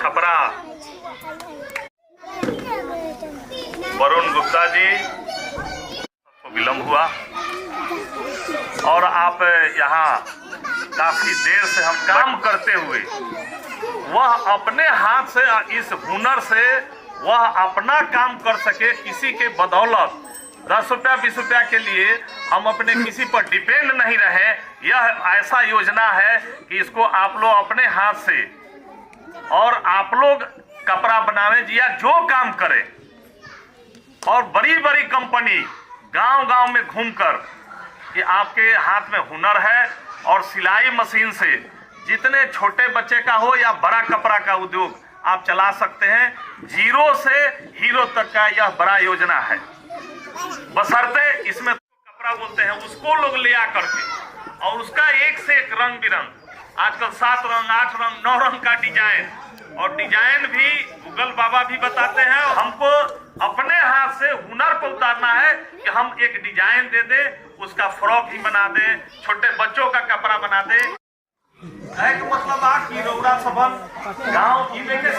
छपरा वरुण गुप्ता जी विलम्ब हुआ और आप यहाँ काफी देर से हम काम करते हुए वह अपने हाथ से इस हुनर से वह अपना काम कर सके, किसी के बदौलत 10 रुपया 20 रुपया के लिए हम अपने किसी पर डिपेंड नहीं रहे। यह ऐसा योजना है कि इसको आप लोग अपने हाथ से और आप लोग कपड़ा बनावे या जो काम करें और बड़ी बड़ी कंपनी गांव-गांव में घूमकर कि आपके हाथ में हुनर है और सिलाई मशीन से जितने छोटे बच्चे का हो या बड़ा कपड़ा का उद्योग आप चला सकते हैं। जीरो से हीरो तक का यह बड़ा योजना है। बशर्ते इसमें कपड़ा बोलते हैं उसको लोग ले आ करके और उसका एक से एक रंग बिरंग आजकल 7 रंग 8 रंग 9 रंग का डिजाइन और डिजाइन भी गूगल बाबा भी बताते हैं। हमको अपने हाथ से हुनर को उतारना है कि हम एक डिजाइन दे दे, उसका फ्रॉक ही बना दे, छोटे बच्चों का कपड़ा बना दे। मतलब कि रौरा सबन गांव की देखे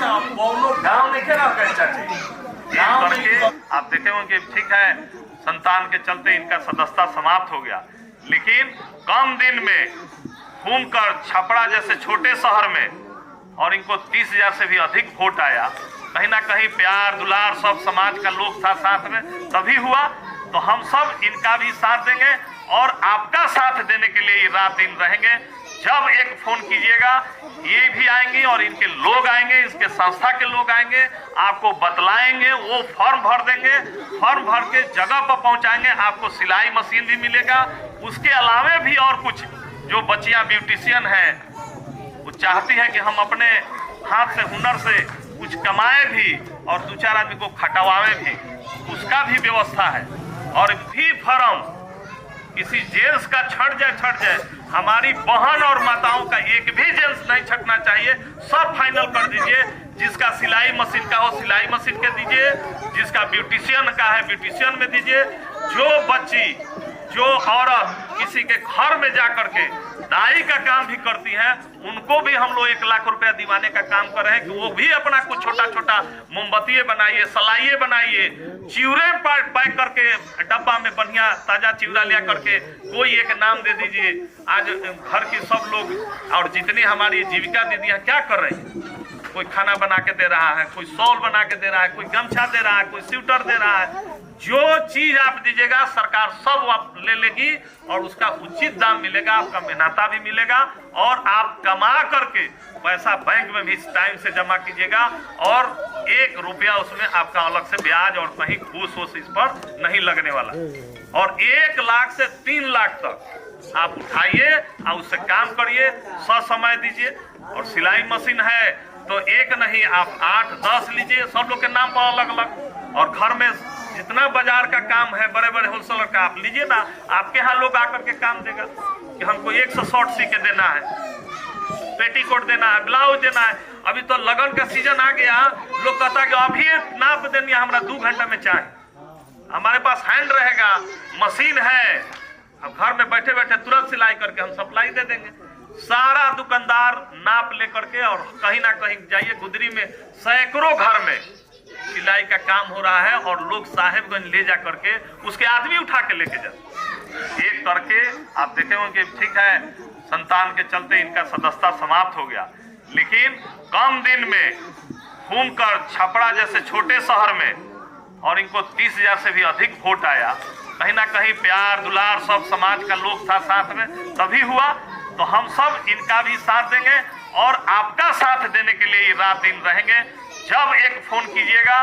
गांव देखे रह करके आप देखे होंगे। ठीक है, संतान के चलते इनका सदस्यता समाप्त हो गया, लेकिन कम दिन में घूमकर छपरा जैसे छोटे शहर में और इनको 30,000 से भी अधिक वोट आया। कहीं ना कहीं प्यार दुलार सब समाज का लोग था साथ में, तभी हुआ। तो हम सब इनका भी साथ देंगे और आपका साथ देने के लिए रात दिन रहेंगे। जब एक फोन कीजिएगा ये भी आएंगे और इनके लोग आएंगे, इसके संस्था के लोग आएंगे, आपको बतलाएंगे, वो फॉर्म भर देंगे, फॉर्म भर के जगह पर पहुंचाएंगे। आपको सिलाई मशीन भी मिलेगा। उसके अलावे भी और कुछ जो बच्चियां ब्यूटिशियन हैं वो चाहती हैं कि हम अपने हाथ से हुनर से कुछ कमाए भी और 2-4 आदमी को खटवावे भी, उसका भी व्यवस्था है। और भी फॉर्म किसी जेंट्स का छट जाए, हमारी बहन और माताओं का एक भी जेंट्स नहीं छटना चाहिए। सब फाइनल कर दीजिए। जिसका सिलाई मशीन का हो सिलाई मशीन के दीजिए, जिसका ब्यूटिशियन का है ब्यूटिशियन में दीजिए। जो बच्ची जो औरत किसी के घर में जा करके दाई का काम भी करती हैं, उनको भी हम लोग 1 लाख रुपया दिवाने का काम कर रहे हैं कि वो भी अपना कुछ छोटा छोटा मोमबत्ती बनाइए, सलाइए बनाइए, चिवड़े पैक करके डब्बा में बढ़िया ताजा चिवड़ा लिया करके कोई एक नाम दे दीजिए। आज घर की सब लोग और जितनी हमारी जीविका दीदियां क्या कर रही हैं, कोई खाना बना के दे रहा है, कोई शॉल बना के दे रहा है, कोई गमछा दे रहा है, कोई स्वेटर दे रहा है। जो चीज आप दीजिएगा सरकार सब आप ले लेगी और उसका उचित दाम मिलेगा, आपका मेहनता भी मिलेगा और आप कमा करके पैसा बैंक में भी टाइम से जमा कीजिएगा और 1 रुपया उसमें आपका अलग से ब्याज और कहीं घूस वूस इस पर नहीं लगने वाला। और 1 लाख से 3 लाख तक आप उठाइए और उससे काम करिए, समय दीजिए। और सिलाई मशीन है तो एक नहीं आप 8-10 लीजिए, सब लोग के नाम पर अलग अलग। और घर में जितना बाजार का काम है बड़े बड़े होलसेलर का आप लीजिए ना, आपके यहाँ लोग आकर के काम देगा कि हमको 100 शॉर्ट सी के देना है, पेटीकोट देना है, ब्लाउज देना है। अभी तो लगन का सीजन आ गया, लोग कहता है कि अभी नाप देनी हमारा 2 घंटा में चाहिए। हमारे पास हैंड रहेगा, मशीन है, अब घर में बैठे बैठे तुरंत सिलाई करके हम सप्लाई दे देंगे। सारा दुकानदार नाप लेकर के और कहीं ना कहीं जाइए, गुदरी में सैकड़ों घर में सिलाई का काम हो रहा है और लोग साहेबगंज ले जा करके उसके आदमी उठा के लेके जाते एक करके। आप देखे होंगे। ठीक है, संतान के चलते इनका सदस्यता समाप्त हो गया, लेकिन कम दिन में घूमकर छपरा जैसे छोटे शहर में और इनको 30,000 से भी अधिक वोट आया। कहीं ना कहीं प्यार दुलार सब समाज का लोग था साथ में, तभी हुआ। तो हम सब इनका भी साथ देंगे और आपका साथ देने के लिए रात दिन रहेंगे। जब एक फोन कीजिएगा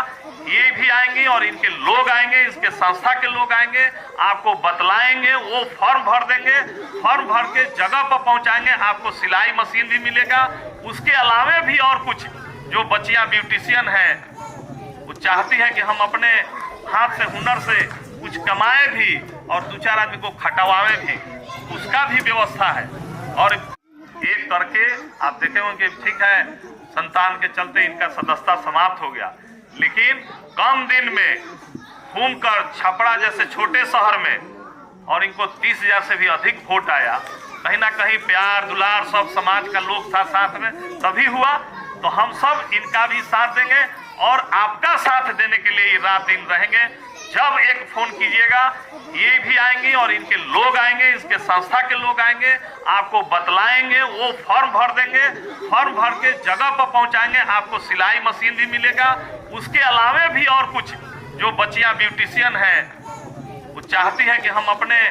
ये भी आएंगे और इनके लोग आएंगे, इसके संस्था के लोग आएंगे, आपको बतलाएंगे, वो फॉर्म भर देंगे, फॉर्म भर के जगह पर पहुंचाएंगे। आपको सिलाई मशीन भी मिलेगा। उसके अलावे भी और कुछ जो बच्चियां ब्यूटिशियन हैं वो चाहती हैं कि हम अपने हाथ से हुनर से कुछ कमाए भी और 2-4 आदमी को खटवावे भी, उसका भी व्यवस्था है। और एक करके आप देखे होंगे। ठीक है, संतान के चलते इनका सदस्यता समाप्त हो गया, लेकिन कम दिन में घूमकर छपरा जैसे छोटे शहर में और इनको 30,000 से भी अधिक वोट आया। कहीं ना कहीं प्यार दुलार सब समाज का लोग था साथ में, तभी हुआ। तो तो हम सब इनका भी साथ देंगे और आपका साथ देने के लिए रात दिन रहेंगे। जब एक फोन कीजिएगा ये भी आएंगे और इनके लोग आएंगे, इसके संस्था के लोग आएंगे, आपको बतलाएंगे, वो फॉर्म भर देंगे, फॉर्म भर के जगह पर पहुंचाएंगे। आपको सिलाई मशीन भी मिलेगा। उसके अलावे भी और कुछ जो बच्चियां ब्यूटिशियन हैं वो चाहती है कि हम अपने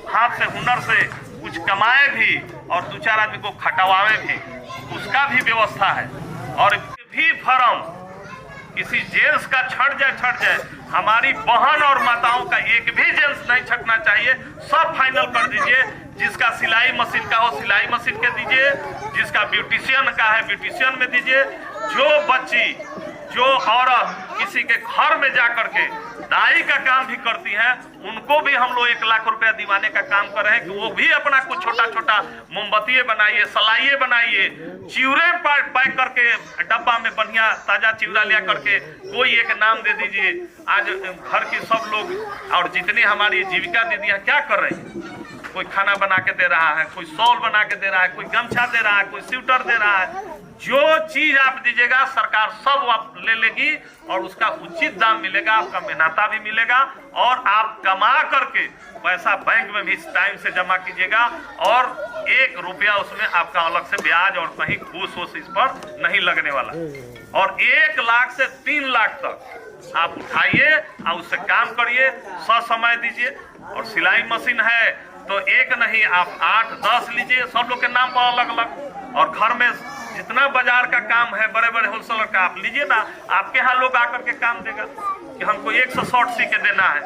हाथ से हुनर से कुछ कमाए भी और 2-4 आदमी को खटवावे भी, उसका भी व्यवस्था है। और भी फॉर्म किसी जेंट्स का छट जाए, हमारी बहन और माताओं का एक भी जेंट्स नहीं छटना चाहिए। सब फाइनल कर दीजिए। जिसका सिलाई मशीन का हो सिलाई मशीन के दीजिए, जिसका ब्यूटिशियन का है ब्यूटिशियन में दीजिए। जो बच्ची जो औरत किसी के घर में जा करके दाई का काम भी करती है, उनको भी हम लोग 1 लाख रुपया दिवाने का काम कर रहे हैं कि वो भी अपना कुछ छोटा छोटा मोमबत्ती बनाइए, सलाइए बनाइए, चिवड़े पैक करके डब्बा में बढ़िया ताजा चिवड़ा लिया करके कोई एक नाम दे दीजिए। आज घर की सब लोग और जितनी हमारी जीविका दीदियां क्या कर रही हैं, कोई खाना बना के दे रहा है, कोई शॉल बना के दे रहा है, कोई गमछा दे रहा है, कोई स्वेटर दे रहा है। जो चीज आप दीजिएगा सरकार सब आप ले लेगी और उसका उचित दाम मिलेगा, आपका मेहनता भी मिलेगा और आप कमा करके पैसा बैंक में भी टाइम से जमा कीजिएगा और 1 रुपया उसमें आपका अलग से ब्याज और कहीं घूस वूस इस पर नहीं लगने वाला। और 1 लाख से 3 लाख तक आप उठाइए और उससे काम करिए, समय दीजिए। और सिलाई मशीन है तो एक नहीं आप 8-10 लीजिए, सब लोग के नाम पर अलग अलग। और घर में जितना बाजार का काम है बड़े बड़े होलसेलर का आप लीजिए ना, आपके यहाँ लोग आकर के काम देगा कि हमको 100 शर्ट सी के देना है,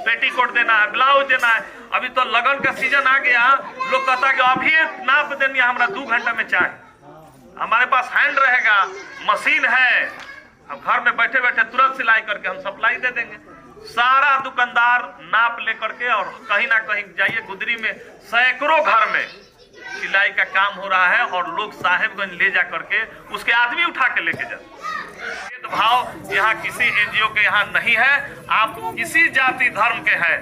पेटीकोट देना है, ब्लाउज देना है। अभी तो लगन का सीजन आ गया, लोग कहता है कि अभी नाप देनी है, हमारा 2 घंटा में चाहिए। हमारे पास हैंड रहेगा, मशीन है, अब घर में बैठे बैठे तुरंत सिलाई करके हम सप्लाई दे देंगे। सारा दुकानदार नाप लेकर के और कहीं ना कहीं जाइए, गुदरी में सैकड़ों घर में सिलाई का काम हो रहा है और लोग साहेबगंज ले जा करके उसके आदमी उठा के लेके जाते। भेदभाव यहाँ किसी एनजीओ के यहाँ नहीं है। आप किसी जाति धर्म के हैं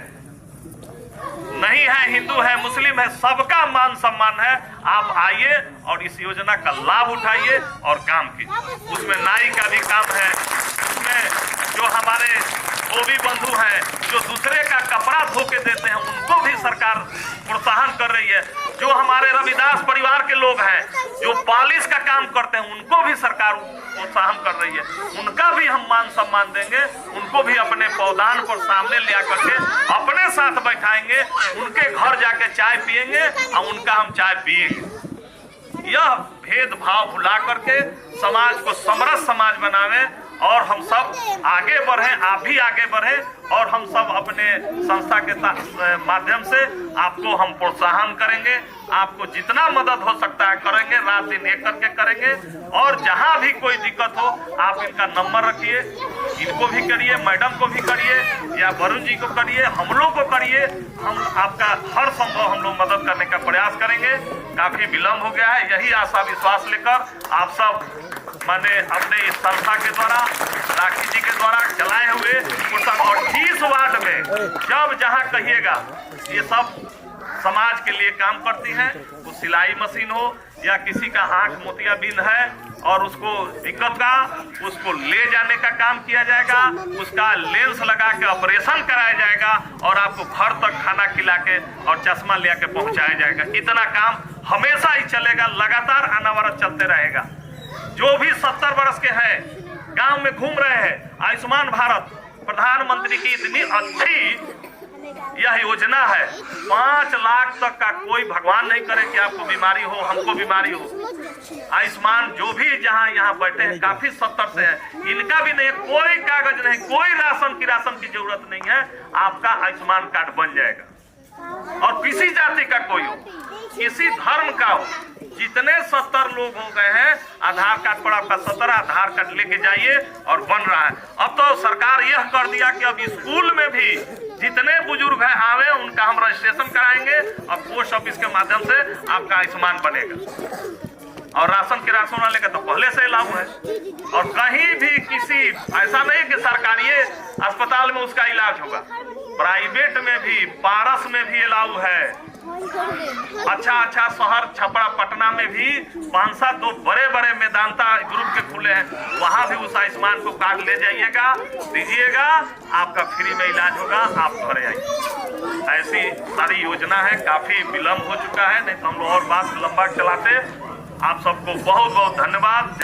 नहीं है, हिंदू है मुस्लिम है, सबका मान सम्मान है। आप आइए और इस योजना का लाभ उठाइए और काम कीजिए। उसमें नाई का भी काम है, उसमें जो हमारे धोबी बंधु हैं जो दूसरे का कपड़ा धो के देते हैं उनको भी सरकार प्रोत्साहन कर रही है। जो हमारे रविदास परिवार के लोग हैं जो पॉलिश का काम करते हैं उनको भी सरकार प्रोत्साहन कर रही है। उनका भी हम मान सम्मान देंगे, उनको भी अपने पौधान पर सामने ले आकर के अपने साथ बैठाएंगे, उनके घर जाके चाय पिएंगे और उनका हम चाय पिएंगे। यह भेदभाव भुला करके समाज को समरस समाज बनावे और हम सब आगे बढ़े, आप भी आगे बढ़े और हम सब अपने संस्था के माध्यम से आपको हम प्रोत्साहन करेंगे। आपको जितना मदद हो सकता है करेंगे, रात दिन एक करके करेंगे। और जहां भी कोई दिक्कत हो आप इनका नंबर रखिए, इनको भी करिए, मैडम को भी करिए या वरुण जी को करिए, हम लोग को करिए। हम आपका हर संभव हम लोग मदद करने का प्रयास करेंगे। काफी विलम्ब हो गया है, यही आशा विश्वास लेकर आप सब मैंने अपने इस संस्था के द्वारा राखी जी के द्वारा चलाए हुए 38 वार्ड में जब जहां कहिएगा ये सब समाज के लिए काम करती हैं। वो सिलाई मशीन हो या किसी का आंख मोतियाबिंद है और उसको दिक्कत का उसको ले जाने का काम किया जाएगा, उसका लेंस लगा के ऑपरेशन कराया जाएगा और आपको घर तक खाना खिला के और चश्मा ले के पहुंचाया जाएगा। इतना काम हमेशा ही चलेगा, लगातार अनवरत चलते रहेगा। जो भी 70 वर्ष के हैं गांव में घूम रहे हैं, आयुष्मान भारत प्रधानमंत्री की इतनी अच्छी यह योजना है, 5 लाख तक का कोई भगवान नहीं करे कि आपको बीमारी हो, हमको बीमारी हो। आयुष्मान जो भी जहां यहाँ बैठे हैं काफी 70 से है, इनका भी नहीं, कोई कागज नहीं, कोई राशन की जरूरत नहीं है। आपका आयुष्मान कार्ड बन जाएगा और किसी जाति का कोई हो, किसी धर्म का हो। जितने 70 लोग हो गए हैं आधार कार्ड पर आपका 17 आधार कार्ड लेके जाइए और बन रहा है। अब तो सरकार यह कर दिया कि अब स्कूल में भी जितने बुजुर्ग हैं आवे उनका हम रजिस्ट्रेशन कराएंगे और पोस्ट ऑफिस के माध्यम से आपका आयुष्मान बनेगा। और राशन के राशन वाले का तो पहले से लागू है। और कहीं भी किसी ऐसा नहीं कि सरकारी अस्पताल में उसका इलाज होगा, प्राइवेट में भी पारस में भी अलाउ है। अच्छा शहर छपरा पटना में भी 5-7 दो बड़े बड़े मेदांता ग्रुप के खुले हैं, वहां भी उस आयुष्मान को कार्ड ले जाइएगा, दीजिएगा, आपका फ्री में इलाज होगा, आप घरे आइए। ऐसी सारी योजना है, काफी विलम्ब हो चुका है, नहीं तो हम लोग और बात लंबा चलाते। आप सबको बहुत बहुत धन्यवाद।